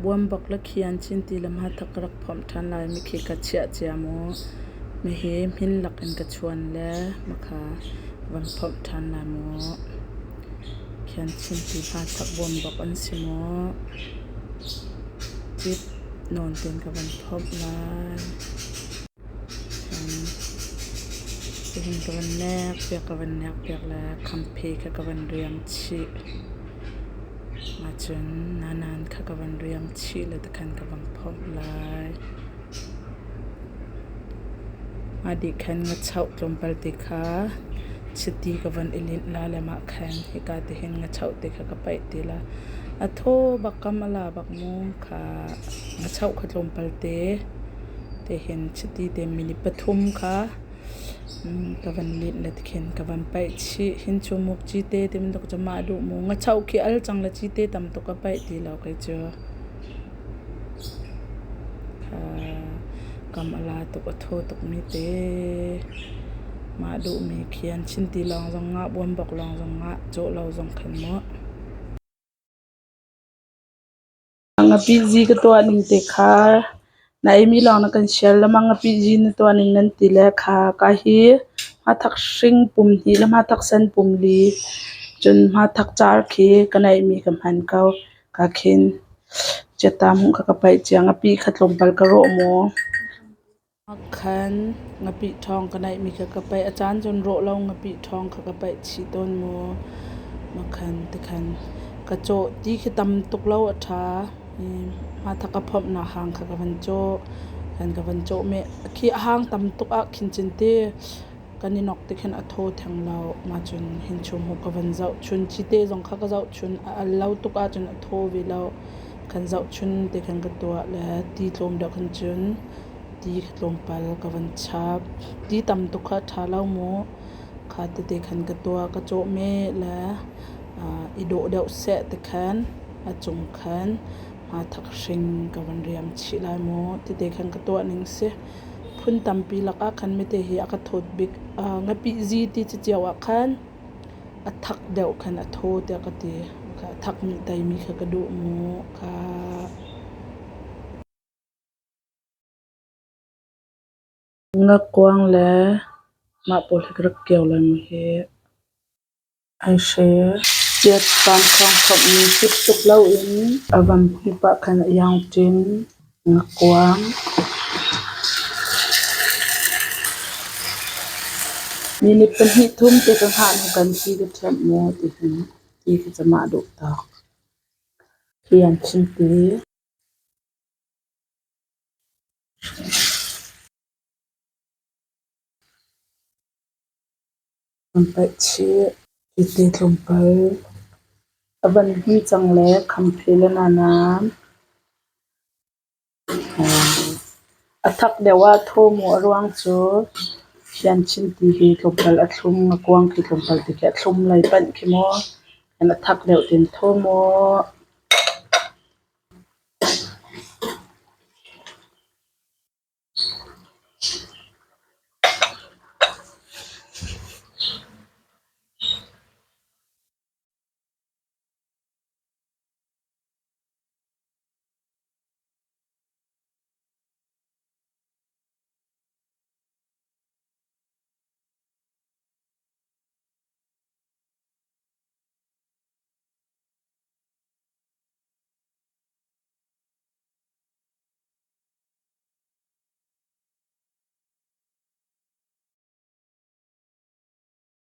buam bak la khian chin ti lam ha thak rak phom than lai mi khi ka chia chia mo me he min lak en ka chuan le makha wan phom than la mo khian chin ti ha thak buam bak an simo tip non ten ka wan phom lai hin ka wan nek pek la khampe ka wan riam chiมาจนนานๆค่ะกับวันเรียมชีเลยตะคันกับวันพบลายมาดิคันงัดเช่าจมปลติค่ะชิตีกับวันอิลินลาเลมาคันฮิกาติเห็นงัดเช่าติค่ะกับไปติละอะโทบักกำมลาบักมงค่ะงัดเช่าขจมปลติเตเห็นชิตีเตมินิปทุมค่ะกับวันลินละตะเข็นกับวันไปชีหินชมุกจีเตติมันตกจะมาดูมงงัดเช่าขี้อัลจังละจีเตตำตกกับไปตีเราไปเจอค่ะกำมลาตกอโทตกมิเตมาดูมีเขียนชินตีลองจังงะบวมบอกลองจังงะโจเราจังขันมะงะปีจีก็ตัวหนึ่งเตค่ะนายมีลองนักันเชลแล้วมังปีจีนตัวหนึ่งนั่นตีแลค่ะก็ฮีมาทักชิงปุ่มฮีแล้วมาทักเส้นปุ่มลีจนมาทักจาร์คีก็นายมีกำหันเก้ากะเข็นจะตามก็ไปเจียงปีขัดลมปัลกระโรโมคันงะปีทองก็นายมีก็ไปอาจารย์จนโรเรางะปีทองก็ไปชีต้นโมมาคันตะคันกระโจตีคือตำตุกเล่าอัฐามาทักกะพบนาหางค่ะกับวันโจกันกับวันโจเมขี้หางตำตุกอะขินจินเตกันนี่นกติขันอโทแทงเรามาจนเห็นชมหกกับวันเจ้าชุนจิเตจงค่ะก็เจ้าชุนเล่าตุกอะจนอโทวิเราคันเจ้าชุนติขันกับตัวและตีลมเดาคันจุนตีลมปัลกับวันชับตีตำตุกค่ะทาเล่าโมค่ะติขันกับตัวกระโจเมและอิโดเดาเสะติขันอาจงขันมาทักชิงกับวันเรียมชิลายโมติเตขันกับตัวหนึ่งเสพุ่นตำปีลักคันไม่เตหีอักโทดบิกงปีจีติจิเจียวคันอัทักเดาคันอัโทเตกติค่ะทักมีไตมีขกระดูโมค่ะงักกวางและมาปลกรักเกี่ยวเลยมเหไอเชเจ็ดตามคำขบมีคิดตุกเล่าอินอวัมพิปะคันยางจินงักกวางมีนิเป็นหิทุ่มเจกันผ่านกันที่กระเทียมโมติหินที่จะมาดุตอกเขียนชินตีมันไปเชี่ยที่ติดลงไปบันที่จังเล็กคำเพลนาน้ำอักเดียวว่าโทมัวรวงจูเขียนชินตีฮีลงไปอัดลุ่มกวางที่ลงไปติแกลุ่มไหลปั่นขี้โมอันอักเดียวเป็นโทมัว